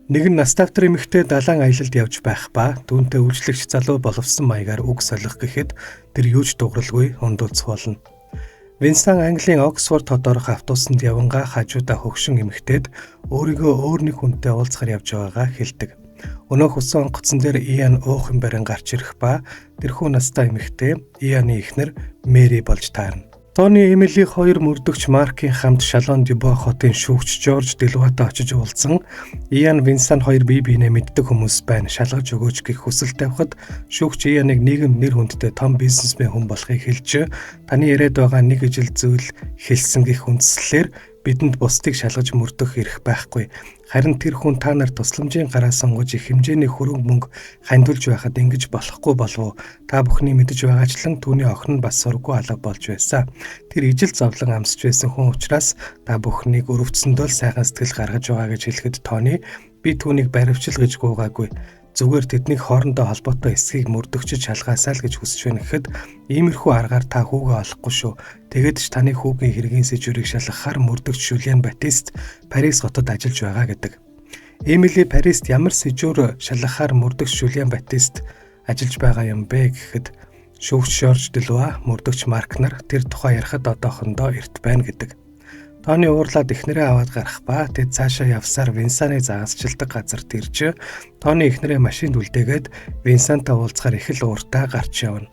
Нэгэн нас давтар эмэгтэй далайн аялалд явж байх ба түүнтэй үйлчлэгч залуу боловсон маягаар үг солих гэхэд тэр юуж дууралгүй ундууцх болно. Винсан Английн Оксфорд хот орох автобусанд явангаа хажуудаа хөгшин эмэгтэйд өөрийгөө өөр нэг хүнтэй уулзахаар явж байгаагаа хэлдэг. Өнөөх усан онгоцон дээр Иан уухан барин гарч ирэх ба тэрхүү настай эмэгтэй Ианы эхнэр Мэри болж таарна. Тони Эмили хоёр мөрдөгч Маркийн хамт Шалон Дюбо хотын шүүгч Жорж Делуатай очиж уулзсан. Иан Винсан хоёр бие биенээ мэддэг хүмүүс байна. Шалгаж өгөөч гэх хүсэл тавихад шүүгч Ианыг нийгэм нэр хүндтэй том бизнесмен хүн болохыг хэлж, таны яриад байгаа нэг ижил зүйл хэлсэн гэх үндслээр бидэнд бусдыг шалгаж мөрдөх эрх байхгүй. Харин тэр хүн та нар тусламжийн гараа сонгож их хэмжээний хөрөнгө мөнгө хандуулж байхад ингэж болохгүй болов уу? Та бүхний мэдэж байгаачлан түүний охин нь бас сургуу алга болж байсан. Тэр ижил зовлон амсч байсан хүн учраас та бүхнийг өрөвдсөндөө сайхан сэтгэл гаргаж байгаа гэж хэлэхэд Тони би түүнийг баривчил гэж гуугаагүй. Зүгээр тэдний хоорондоо холбоотой эсхийг мөрдөгчөж шалгаасаа л гэж хүсэж байна гэхэд иймэрхүү аргаар та хүүгээ олохгүй шүү. Тэгээд ч таны хүүгийн хэргийн сэжүүрийг шалгахаар мөрдөгч Жюлиан Батист Парис хотод ажиллаж байгаа гэдэг. Эмили Парист ямар сэжүүр шалгахаар мөрдөгч Жюлиан Батист ажиллаж байгаа юм бэ гэхэд шүүгч Жорж Делуа мөрдөгч Марк нар тэр тухай ярихад одоохондоо эрт байна гэдэг. Тони уурлаад эхнэрээ аваад гарах ба тэд цаашаа явсаар Винсаны загасчилдаг газарт ирж Тони эхнэрээ машинд үлдээгээд Винсантай уулзахаар их л ууртаа гарч явна.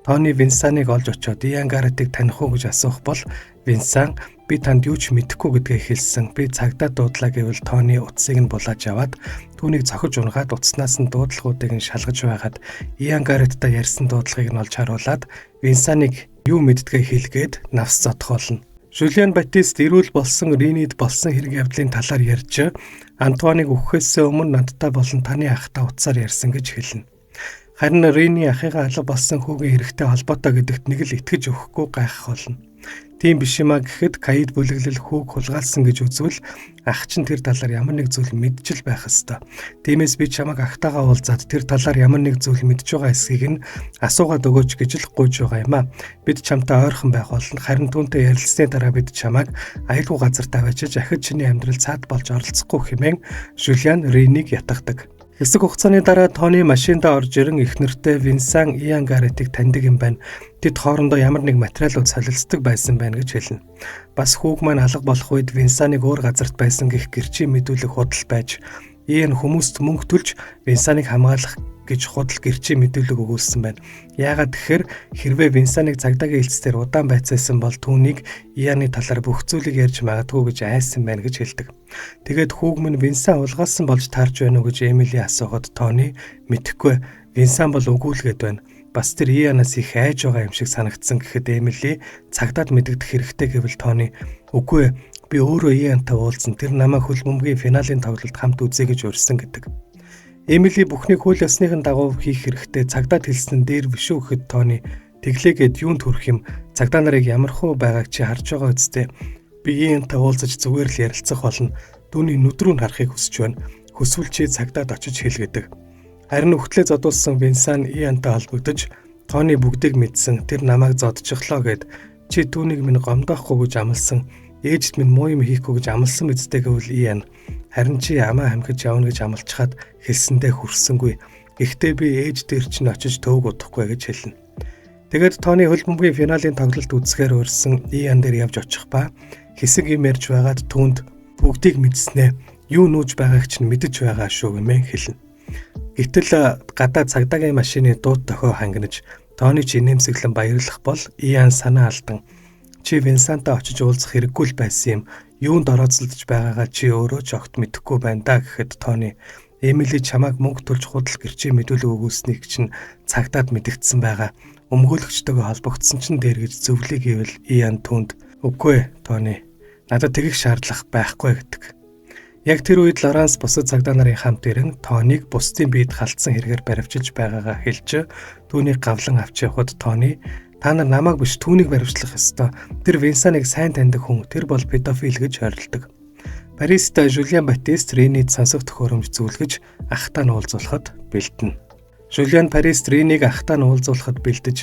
Тони Винсаныг олж очоод Иан Гарретийг таних уу гэж асуух бол Винсан би танд юу ч мэдэхгүй гэдгээ хэлсэн. Би цагдаа дуудлаа гэвэл Тони утсыг нь булааж аваад түүнийг цохиж унгаад утаснаас нь дуудлагуудыг нь шалгаж байгаад Иан Гарреттай ярьсан дуудлагыг нь олж харуулад Винсаныг юу мэддгээ хэлгээд навс зодхоолно. Жюлиан Батист эрүүл болсон Ринид болсон хэрэг явдлын талаар ярьж Антуаныг өгөхөөс өмнө надтай болон таны ахтай утсаар ярьсан гэж хэлнэ. Харин Рини ахыгаа алга болсон хүүгийн хэрэгтэй холбоотой гэдэгт нэг л итгэж өгөхгүй гайхах болно. Тийм биш юмаа гэхэд Каид бүлэглэл хүүг хулгайлсан гэж үзвэл ах чинь тэр талаар ямар нэг зүйл мэдчил байх ёстой. Тиймээс би чамайг ахтайгаа уулзаад тэр талаар ямар нэг зүйл мэдж байгаа эсхийг нь асуугаад өгөөч гэж л гуйж байгаа юм аа. Бид чамтай ойрхон байх болно. Харин түүнтэй ярилцсны дараа бид чамайг аюулгүй газар тавиачиж ахид чиний амьдрал цаад болж оролцохгүй хэмээн Жюлиан Риниг ятгадаг. Хэсэг хугацааны дараа Тони машиндаа орж ирэн эхнэртэй Винсан Иан Гарретийг таньдаг юм байна. Тэд хоорондоо ямар нэг материалууд солилцдог байсан байна гэж хэлнэ. Бас хүүг маань алга болох үед Винсаныг өөр газарт байсан гэх гэрчийн мэдүүлэг худал байж Иан хүмүүст мөнгө төлж Винсаныг хамгаалах гэж худал гэрчийн мэдүүлэг өгүүлсэн байна. Яагаад тэгэхээр хэрвээ Винсаныг цагдаагийн хэлцээр удаан байцаасан бол түүнийг Ианы талаар бүх зүйлийг ярьж магадгүй гэж айсан байна гэж хэлдэг. Тэгээд хүүг минь Винсан улгаалсан болж таарж байна уу гэж Эмили асуухад Тони мэдэхгүй. Винсан бол өгүүлгээд байна. Бас тэр Ианаас их айж байгаа юм шиг санагдсан гэхэд Эмили цагдаад мэдэгдэх хэрэгтэй гэвэл Тони үгүй би өөрөө Иантай уулзсан. Тэр намайг хөл бөмбөгийн финалийн тоглолт хамт үзье гэж урьсан гэдэг. Эмили бүхнийг хууль ёсныхын дагуу хийх хэрэгтэй цагдаад хэлсэн дээр биш үү гэхэд Тони тэглээгээд юунд хүрэх юм цагдаа нарыг ямархуу байгааг чи харж байгаа үсттэй. Би Иантай уулзаж зүгээр л ярилцах болно. Түүний нүд рүү харахыг хүсэж байна. Хүсвэл чи цагдаад очиж хэлгээдэг. Харин өгтлээ зодуулсан Винсан Иантай холбогдож Тони бүгдийг мэдсэн. Тэр намайг зодчихлоо гэд чи түүнийг минь гомдоохгүй гэж амласан. Ээжд минь муу юм хийхгүй гэж амласан мэдтэй гэвэл Иан харин чи амаа хамхиж явна гэж амлчхаад хэлсэндээ хүрсэнгүй. Гэхдээ би ээж дээр чинь очиж төвөг удахгүй гэж хэлнэ. Тэгээд Тони хөл бөмбөгийн финалийн тоглолт үзэхээр урьсан Иан дээр явж очих ба хэсэг юм ярьж байгаад түүнд бүгдийг мэдснэ. Юу нүүж байгааг чинь мэдэж байгаа шүү гэмээр хэлнэ. Гэтэл гадаа цагдаагийн машины дууд дохио хангинаж Тони чи нэмсэглэн баярлах бол Иан санаа алдан. Чи Винсантай очиж уулзах хэрэггүй л байсан юм. Юунд орооцолдож байгаагаа чи өөрөө ч огт мэдэхгүй байна да гэхэд Тони Эмили чамайг мөнгө төлж худал гэрчийн мэдүүлэг өгүүлснийг чинь цагдаад мэдэгдсэн байгаа. Өмгөөлөгчтэйгээ холбогдсон чинь дээр гэж зөвлөе гэвэл Иан түүнд үгүй Тони надад тэгэх шаардлага байхгүй гэдэг. Яг тэр үед Лоранс бусад цагдаа нарын хамт ирэн Тониг бусдын биед халтсан хэрэгээр баривчилж байгаагаа хэлж түүнийг гавлан авч явхад Тони та нар намайг биш түүнийг баривчлах ёстой. Тэр Винсаныг сайн таньдаг хүн. Тэр бол педофил гэж хорилдог. Парист Жюлиан Батист Ринид сонсох төхөөрөмж зүйлгэж ахтаа нь уулзуулахад бэлдэнэ. Жюлиан Парист Риниг ахтаа нь уулзуулахад бэлдэж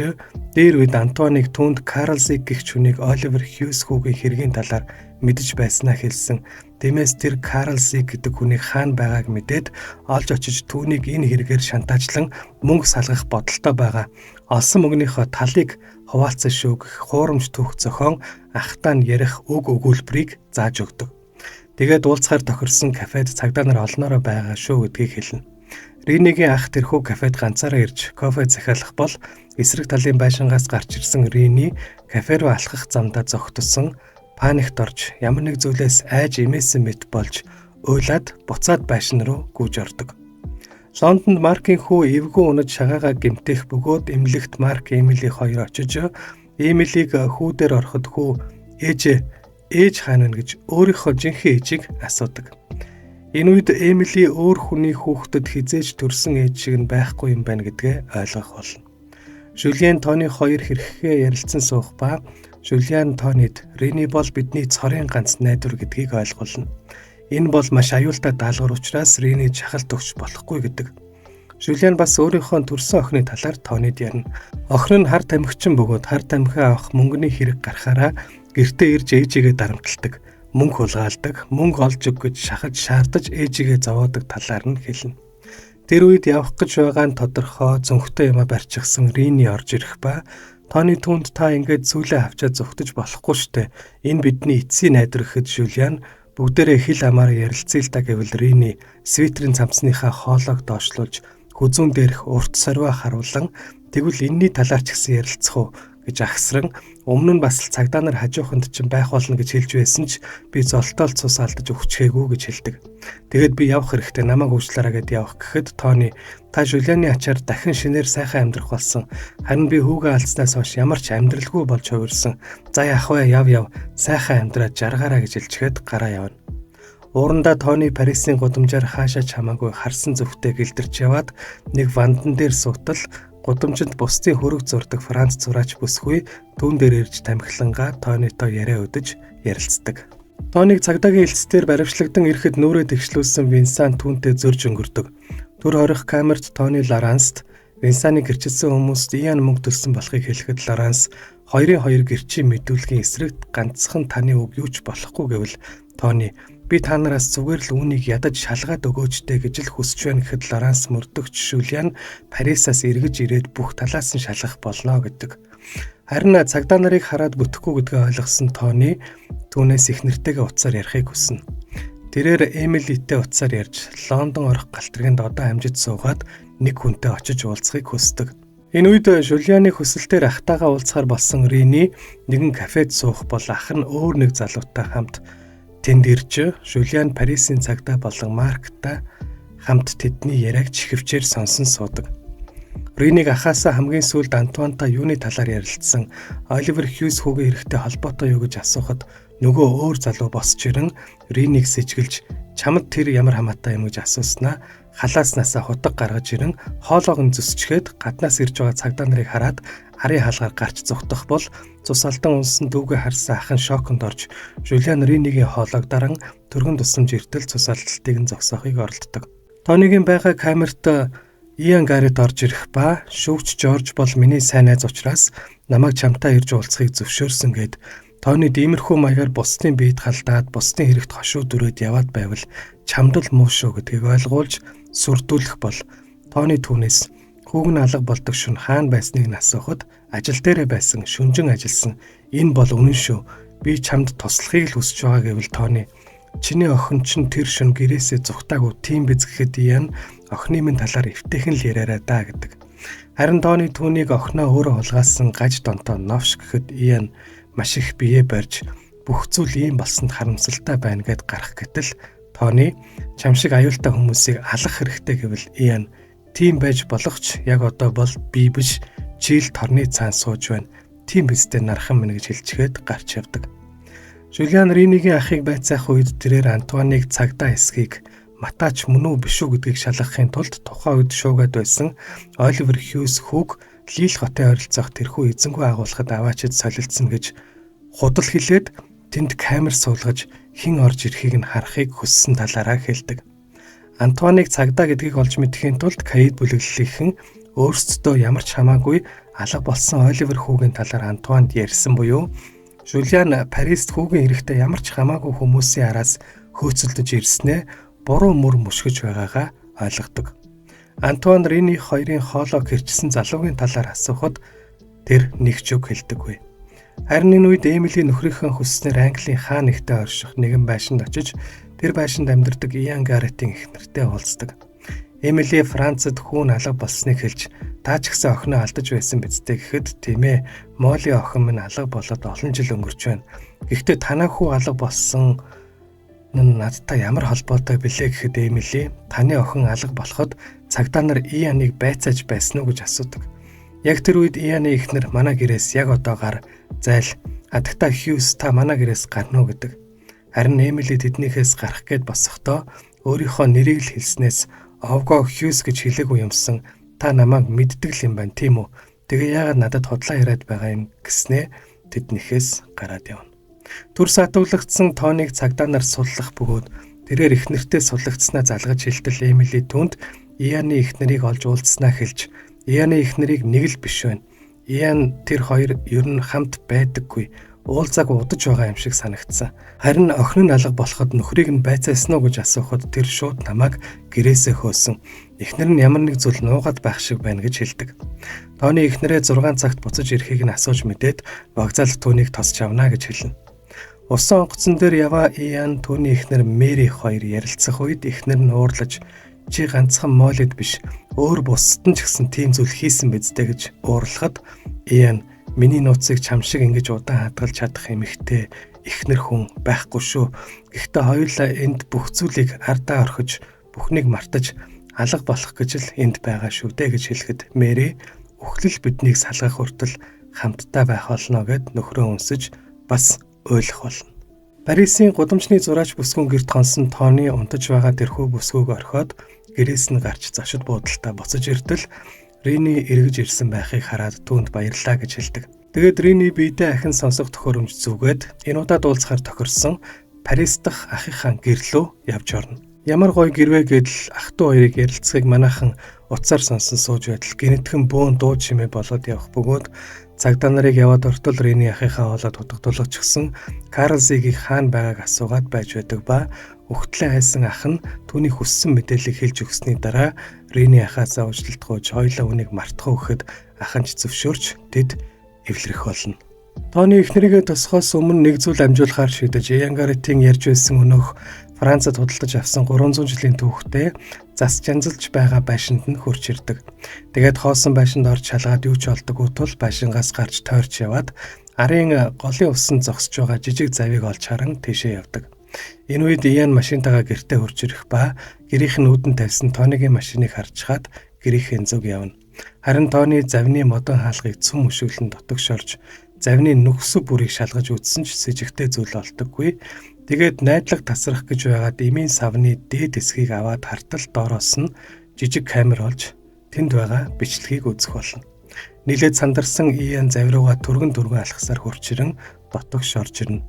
дээр үед Антуаныг түүнд Карл Зиг гэх хүнийг Оливер Хьюс хүүгийн хэргийн талаар мэдэж байснаа хэлсэн. Тиймээс тэр Карл Зиг гэдэг хүнийг хаана байгааг мэдээд олж очиж түүнийг энэ хэрэгээр шантаажлан мөнгө салгах бодолтой байгаа. Олсон мөнгөнийхөө талыг хуваалцсан шүү гэх хуурамч түүх зохион ахтаа нь ярих үг өгүүлбэрийг зааж өгдөг. Тэгээд уулзахаар тохирсон кафед цагдаа нар олноороо байгаа шүү гэдгийг хэлнэ. Ринигийн ах тэрхүү кафед ганцаараа ирж кофе захиалах бол эсрэг талын байшингаас гарч ирсэн Рини кафе руу алхах замдаа зогтсон паникт орж ямар нэг зүйлээс айж имээсэн мэт болж уйлаад буцаад байшин руу гүйж ордог. Лондонд Маркийн хүү эвгүй унаж шагаагаа гэмтэх бөгөөд эмнэлэгт Марк Эмили хоёр очиж Эмилиг хүү дээр ороход хүү ээж хаана вэ гэж өөрийнхөө жинхэнэ ээжийг асуудаг. Энэ үед Эмили өөр хүний хүүхдэд хизээж төрсэн ээж шиг нь байхгүй юм байна гэдгээ ойлгох болно. Жюлиан Тони хоёр хэрхэхээ ярилцсан суух ба Жюлиан Тонид Рини бол бидний цорын ганц найдвар гэдгийг ойлгуулна. Энэ бол маш аюултай даалгавар учраас Рини шахалт өгч болохгүй гэдэг. Жюлиан бас өөрийнхөө төрсэн охины талаар Тонид ярина. Охин нь хар тамхичин бөгөөд хар тамхиа авах мөнгөний хэрэг гарахаараа гэртээ ирж ээжигээ дарамталдаг. Мөнгө хулгайлдаг, мөнгө олж өг гэж шахаж шаардаж ээжигээ зовоодаг талаар нь хэлнэ. Тэр үед явах гэж байгаа нь тодорхой зөнхтэй юм барьчихсан Рини орж ирэх ба Тони түнд та ингээд зүйлээ авчаад зүгтэж болохгүй штэ. Энэ бидний эцсийн найдвар гэхэд Жюлиан бүгдээрээ хил амаар ярилцъя л та гэвэл Рини свитерийн цамцныхаа хоолойг доошлуулж хүзүүн дээрх урт сорвоо харуулan тэгвэл энэний талаар ч гэсэн ярилцах уу гэж ахсран өмнө нь бас л цагдаа нар хажууханд чинь байх болно гэж хэлж байсан ч би золтоол цус алдаж өгчгээгүй гэж хэлдэг. Тэгэд би явах хэрэгтэй намайг уучлаарай гэд явах гэхэд Тони та Жюлианы ачаар дахин шинээр сайхан амьдрах болсон. Харин би хүүгээ алдснаас хойш ямар ч амьдралгүй болж хувирсан. За яах вэ яв сайхан амьдраад жаргаараа гэж хэлчихэд гараа явна. Уурандаа Тони Парисын гудамжаар хаашаач хамаагүй харсан зүвтэй гэлдэрч яваад нэг вандан дээр суутал гудамжинд бусдын хөрөг зурдаг Франц зураач бүсгүй түүн дээр ирж тамхилангаа Тонитой яриа өдөж ярилцдаг. Тониг цагдаагийн хэлцээр баривчлагдан ирэхэд нүрээ тэгшлүүлсэн Винсан түүнтэй зөрж өнгөрдөг. Түр хорих камерт Тони Лоранст Винсаны гэрчилсэн хүмүүст Иан мөнгө төлсөн болохыг хэлэхэд Лоранс хоёрын хоёр гэрчийн мэдүүлгийн эсрэг ганцхан таны үг юу ч болохгүй гэвэл Тони би та нараас зүгээр л үүнийг ядаж шалгаад өгөөчтэй гэж л хүсэж байна гэхэд Лоранс мөрдөгч Жюлиан Парисаас эргэж ирээд бүх талаас нь шалгах болно гэдэг. Харин цагдаа нарыг хараад бүтэхгүй гэдгээ ойлгосон Тони түүнээс их нэртэйгээ уцаар ярихыг хүснэ. Тэрээр Эмилитэй уцаар ярьж Лондон орох галтргийн додоо амжиж суугаад нэг хүнтэй очиж уулзахыг хүсдэг. Энэ үед Жюлианы хүсэлтээр ахтайгаа уулзахаар болсон Рини нэгэн кафед суух бол ах нь өөр нэг залуутай хамт тэнд ирж Жюлиан Парисын цагдаа болон Марктай хамт тэдний яриаг чихвчээр сонсон суудаг. Ринийг ахаасаа хамгийн сүүлд Антуантай юуны талаар ярилцсан Оливер Хьюз хүүгийн хэрэгтэй холбоотой юу гэж асуухад нөгөө өөр залуу босч ирэн Ринийг сэжгэлж чамд тэр ямар хамаатай юм гэж асууснаа халааснасаа хутга гаргаж ирэн хоолоог нь зүсчгээд гаднаас ирж байгаа цагдаа нарыг хараад арын хаалгаар гарч зүгтах бол цус алдан унсан дүүгээ харсан ах нь шоконд орж Жюлиан Ринигийн хоолойг даран төргөн тусамж эртэл цус алдалтыг нь зогсоохыг оролддог. Тонигийн байгаа камерт Иан Гарет орж ирэх ба шүүгч Жорж бол миний сайн найз учраас намайг чамтай ирж уулзахыг зөвшөөрсөн гэд Тони иймэрхүү маягаар бусдын биед халдаад бусдын хэрэгт хошуу дүрээд яваад байвал чамд л муу шүү гэдгийг ойлгуулж сүрдүүлэх бол Тони түүнээс хүүг нь алга болдог шөнө хаана байсныг нь асуухад ажил дээрээ байсан шүнжин ажилласан энэ бол үнэн шүү би чамд туслахыг л хүсэж байгаа гэвэл Тони чиний охин чинь тэр шөнө гэрээсээ зүхтаагүй тийм биз гэхэд Иан охины минь талаар эвтэйхэн л яриараа да гэдэг. Харин Тони түүнийг охиноо өөрөө хулгайлсан гаж донтоо новш гэхэд Иан маш их бие барьж бүх зүйл ийм болсонд харамсалтай байна гэд гарах гэтэл Тони чам шиг аюултай хүмүүсийг алах хэрэгтэй гэвэл Иан тийм байж болох ч яг одоо бол би биш чийл торны цаан сууж байна. Тийм бистэй нархан минь гэж хэлчихэд гарч явдаг. Жюлиан Ринигийн ахыг байцаах үед тэрээр Антуаныг цагдаа эсхийг матаач мөн үү биш үү гэдгийг шалгахын тулд тухайн үед шуугаад байсан Оливер Хьюз хүүг Лил хотын ойролцоох тэрхүү эзэнгүй агуулгад аваачид солилцсон гэж худал хэлээд тэнд камер суулгаж хэн орж ирэхийг нь харахыг хүссэн талаараа хэлдэг. Антуаныг цагдаа гэдгийг олж мэдэхийн тулд Каид бүлэглэлийнхэн өөрсдөө ямар ч хамаагүй алга болсон Оливер хүүгийн талаар Антуанд ярьсан буюу Жюлиан Парист хүүгийн хэрэгтэй ямар ч хамаагүй хүмүүсийн араас хөөцөлдөж ирснээ буруу мөр мушгиж байгаагаа ойлгодог. Антуан Рини хоёрын хоолоо гэрчсэн залуугийн талаар асуухад тэр нэг ч үг хэлдэггүй. Харин энэ үед Эмили нөхрийнхөө хүсснээр Английн хаан нэгтэй орших нэгэн байшинд очиж тэр байшинд амьдардаг Иан Гарретийн эхнэртэй уулздаг. Эмили Францад хүүн алга болсныг хэлж "Та ч гэсэн охиноо алдаж байсан биз дээ" гэхэд "Тийм ээ, Моли охин минь алга болоод олон жил өнгөрч байна. Гэхдээ танаа хүү алга болсон нь надтай ямар холбоотой билээ" гэхэд Эмили "Таны охин алга болоход цагдаа нар Ианыг байцааж байсан уу гэж асуудаг. Яг тэр үед Ианы эхнэр манай гэрээс яг одоо гар зайл. Адагта Хьюз та манай гэрээс гарна уу гэдэг. Харин Эмили тэднийхээс гарах гээд босохдоо өөрийнхөө нэрийг л хэлснээс "Овго Хьюз гэж хэлээгүй юмсан. Та намайг мэддэг л юм байна тийм үү? Тэгээ яагаад надад худлаа яриад байгаа юм" гэснээ тэднийхээс гараад явна. Түр сатуулагдсан Тониг цагдаа нар суллах бөгөөд тэрээр эхнэртэй суллагдснаа залгаж хэлтэл Эмили түнд Ианы эхнэрийг олж уулзснаа хэлж Ианы эхнэрийг нэг л биш байна. Иан тэр хоёр ер нь хамт байдаггүй. Уулзааг удаж байгаа юм шиг санагдсан. Харин охин нь алга болоход нөхрийг нь байцаасан уу гэж асуухад тэр шууд намайг гэрээсээ хөөсөн. Эхнэр нь ямар нэг зүйл нуугаад байх шиг байна гэж хэлдэг. Тооны эхнэрээ 6 цагт буцаж ирэхийг нь асууж мэдээд вокзалд түүнийг тосч авна гэж хэлнэ. Усан онгоцон дээр яваа Иан түүний эхнэр Мэри хоёр ярилцах үед эхнэр нь уурлаж "Чи ганцхан Молид биш, өөр бусдад ч гэсэн тийм зүйл хийсэн биз дээ" гэж уурлахад Иан "Миний нууцыг чам шиг ингэж удаан хадгалж чадах эмэгтэй эхнэр хүн байхгүй шүү. Гэхдээ хоёулаа энд бүх зүйлийг ардаа орхиж, бүхнийг мартаж алга болох гэж л энд байгаа шүү дээ" гэж хэлэхэд Мэри "Үхлэл биднийг салгах хүртэл хамтдаа байх болно" гэд нөхрөө өнсөж бас ойлгох болно. Парисын гудамжны зураач бүсгүйн гэрт хонсон Тони унтаж байгаа тэрхүү бүсгүйг орхиод гэрээс нь гарч зочид буудалтай буцаж иртэл Рини эргэж ирсэн байхыг хараад түүнд баярлалаа гэж хэлдэг. Тэгээд Рини биедээ ахин сонсох төхөөрөмж зүгээд энэ удаад уулзахаар тохирсон Парис дахь ахыхаа гэрлөө явж орно. Ямар гоё гэрвэ гэдэл ах トゥ хоёрыг ярилцахыг манайхан утсаар сонсон сууж байтал гинэтхэн бөөн дуу чимээ болоод явах бөгөөд цагдаа нарыг яваад ортол Рини ахыхаа хоолой дутагдуулах ч гэсэн Карлсигийг хаана байгааг асуугаад байж байдаг ба өгтлээ хайсан ах нь түүний хүссэн мэдээллийг хэлж өгсөний дараа Рини ахаасаа уучлалтгүйж хоёулаа үнийг мартах өгөхөд ах нь ч зөвшөөрч тэд эвлэрэх болно. Тони эхнэрийгээ тосхоос өмнө нэг зүйл амжуулахаар шийдэж Иан Гарретийн ярьж байсан өнөөх Францад худалдаж авсан 300 жилийн түүхтэй зас жанзалж байгаа байшинд нь хурж ирдэг. Тэгээд хоосон байшинд орж шалгаад юу ч олдоггүй тул байшингаас гарч тойрч яваад арын голын усан зогсож байгаа жижиг завийг олж харан тийшээ явдаг. Энэ үед Иан машинтайгаа гэртээ хурж ирэх ба гэрийнх нь үүдэн тавьсан Тонигийн машиныг харж хаад гэрийнхээ зүг явна. Харин Тони завны модон хаалгыг цөм өшөглөн дотогшорж завны нүхсү бүрийг шалгаж үзсэн ч сэжигтэй зүйл олдоггүй. Тэгээд найдлага тасрах гэж байгаад эмийн савны дээд хэсгийг аваад хартал доороос нь жижиг камер олж тэнд байгаа бичлэгийг үзэх болно. Нийлээд сандарсан Иан завирууга түргэн алхасаар хурцрэн дотогш орж ирнэ.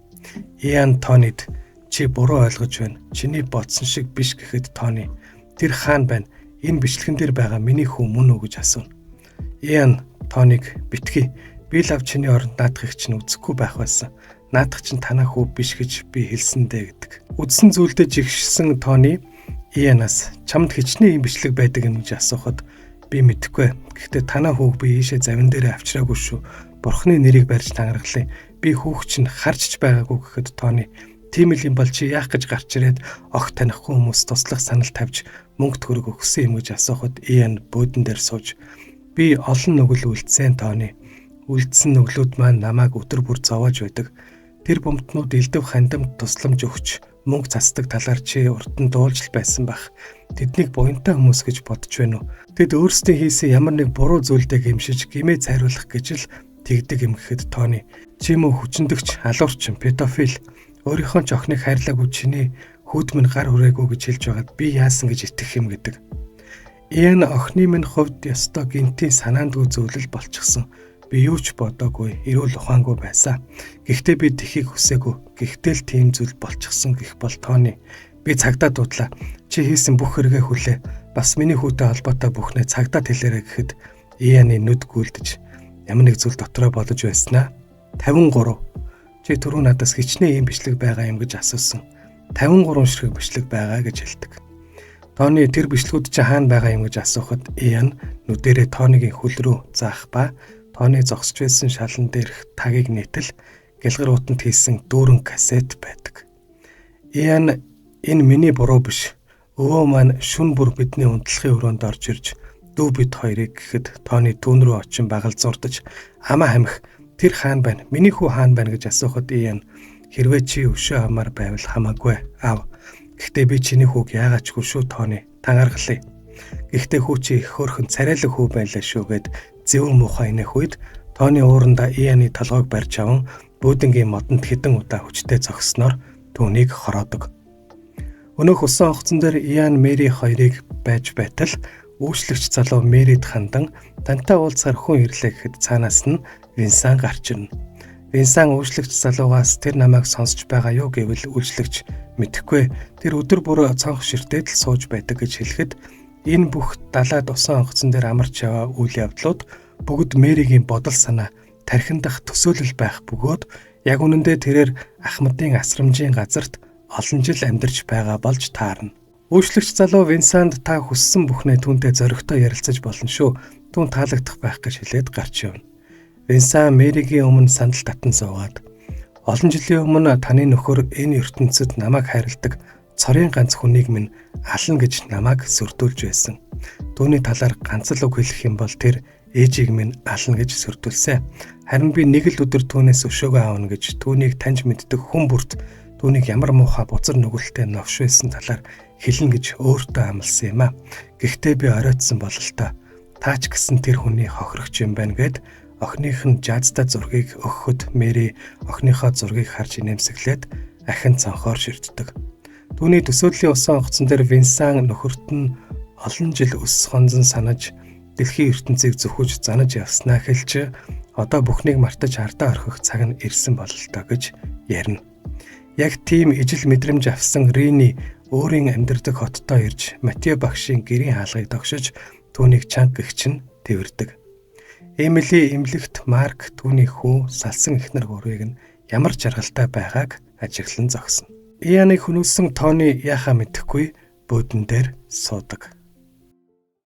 Иан Тонид "Чи буруу ойлгож байна. Чиний бодсон шиг биш" гэхэд Тони "Тэр хаан байна. Энэ бичлэгэн дээр байгаа миний хүү мөн үү" гэж асууна. Иан Тоник "Битгий. Би л ав чиний оронд наадахыг чинь үзэхгүй байх байсан. Наадах чинь танаа хүү биш гэж би хэлсэн дээ" гэдэг. Үдсэн зүйлдээ жигшсэн Тони Ианаас "Чамд хичнээн юм бичлэг байдаг юм" гэж асуухад "Би мэдэхгүй. Гэхдээ танаа хүүг би ийшээ завин дээрээ авчираагүй шүү. Бурхны нэрийг барьж тангаргалаа. Би хүүг чинь харж ч байгаагүй" гэхэд Тони "Тийм л юм бол чи яах гэж гарч ирээд огт танихгүй хүмүүс туслах санал тавьж мөнгө төгрөг өгсөн юм" гэж асуухад Иан буудан дээр сууж "Би олон нүгэл үлдсэн Тони. Үлдсэн нүглүүд маань намайг өдөр бүр зовоож байдаг. Тэр бомтнууд элдв хандамд тусламж өгч мөнгө цацдаг талаар чи урд нь дуулж байсан байх. Тэднийг буянтай хүмүүс гэж бодож байна уу? Тэд өөрсдөө хийсэн ямар нэг буруу зүйлдээ гэмшиж гимээ цайруулах гэж л тэгдэг юм" гэхэд Тони "Чи мөн хүчндэгч, алуурчин, педофил. Өөрийнхөө ч охиныг хайрлаагүй чиний хүүд минь гар хүрээгүй гэж хэлж байгаад би яасан гэж итгэх юм" гэдэг. Иан охины минь хувьд ёстой гинтийн санаандгүй зүйлэл болчихсон. Би юу ч бодоогүй, эрүүл ухаангүй байсан. Гэхдээ би тэхийг хүсээгүй. Гэхдээ л тийм зүйл болчихсон гэх бол Тони. Би цагдаа дуудлаа. Чи хийсэн бүх хэрэгээ хүлээ. Бас миний хүүтэй холбоотой бүхнээ цагдаа хэлээрэй гэхэд Ианы нүд гүйлдэж ямар нэг зүйл дотроо бодож байснаа. 53. Чи түрүү надаас хичнээн ийм бичлэг байгаа юм гэж асуусан. 53 ширхэг бичлэг байгаа гэж хэлдэг. Тооны тэр бичлэгүүд чи хаана байгаа юм гэж асуухад Иан нүдэрээ Тоныгийн хөл рүү заах ба Тоны зогсож байсан шалан дээрх тагийг нийтэл гэлгэр утанд хийсэн дүүрэн касет байдаг. Иан энэ миний буруу биш. Өвөө маань шүн бүр бидний унтлахын өрөөнд орж ирж дүү бид хоёрыг гэхэд Тоны түүн рүү очин багал зурдаж амаа хамих тэр хаан байна. Миний хүү хаан байна гэж асуухад Иан хэрвээ чи өшөө амаар байвал хамаагүй аав. Гэхдээ би чиний хүүг яагаад ч шүү Тоны тангаргалъя. Гэхдээ хүү чи их хөөрхөн царайлаг хүү байлаа шүү гэд зэвэн муухай инэх үед Тоны ууранда Ианы толгойг барьж аван бүүдингийн модонд хэдэн удаа хүчтэй зогсноор түүнийг хороодог. Өнөөх усан онгоцон дээр Иан Мэри хоёрыг байж байтал үйлчлэгч залуу Мэрид хандан тантай уулзахаар хүн ирлээ гэхэд цаанаас нь Винсан гарч ирнэ. Винсан үйлчлэгч залуугаас тэр намайг сонсч байгаа юу гэвэл үйлчлэгч мэдэхгүй тэр өдөр бүр цонх ширтээд л сууж байдаг гэж хэлэхэд энэ бүх далаад усан онгоцон дээр амарч яваа үйл явдлууд бүгд Мэригийн бодол санаа тархиндах төсөөлөл байх бөгөөд яг үнэндээ тэрээр Ахмадын асрамжийн газарт олон жил амьдарч байгаа болж таарна. Үйлчлэгч залуу Винсанд та хүссэн бүхнээ түүнтэй зоригтой ярилцаж болно шүү. Түүн таалагдах байх гэж хэлээд гарч явна. Винсан Мэригийн өмнө сандал татан суугаад олон жилийн өмнө таны нөхөр энэ ертөнцид намайг хайрладаг цорын ганц хүнийг минь ална гэж намайг сөрдүүлж байсан. Түүний талаар ганц л үг хэлэх юм бол тэр ээжийг минь ална гэж сөрдүүлсэн. Харин би нэг л өдөр түүнээс өшөөгөө аавна гэж түүнийг таньж мэддэг хүн бүрт түүнийг ямар муухай бузар нүгэлтэд новш байсан талаар хэлнэ гэж өөртөө амласан юм аа. Гэхдээ би оройтсан бололтой. Таач гэсэн тэр хүний хохирогч юм байна гэд охиных нь жазда зургийг өгөхөд Мэри охиныхоо зургийг харж инээмсэглээд ахин цонхоор ширтдэг. Түүний төсөөллийн усан онгоцон дээр Винсан нөхөрт нь олон жил өс хонзон санаж дэлхийн ертөнцийг зөвхөж занаж явснаа хэлж одоо бүхнийг мартаж ардаа орхих цаг нь ирсэн бололтой гэж ярина. Яг тийм ижил мэдрэмж авсан Рини өөрийн амьдардаг хоттоо ирж Матео багшийн гэрийн хаалгыг тогшиж түүнийг чанга гэгч нь тэрвэрдэг. Эмили эмнэлэгт Марк түүний хүү салсан эхнэр гурвыг нь ямар жаргалтай байгааг ажиглан зогсно. Ианыг хөнөөсөн Тони яхаа мэдэхгүй бөөдөн дээр суудаг.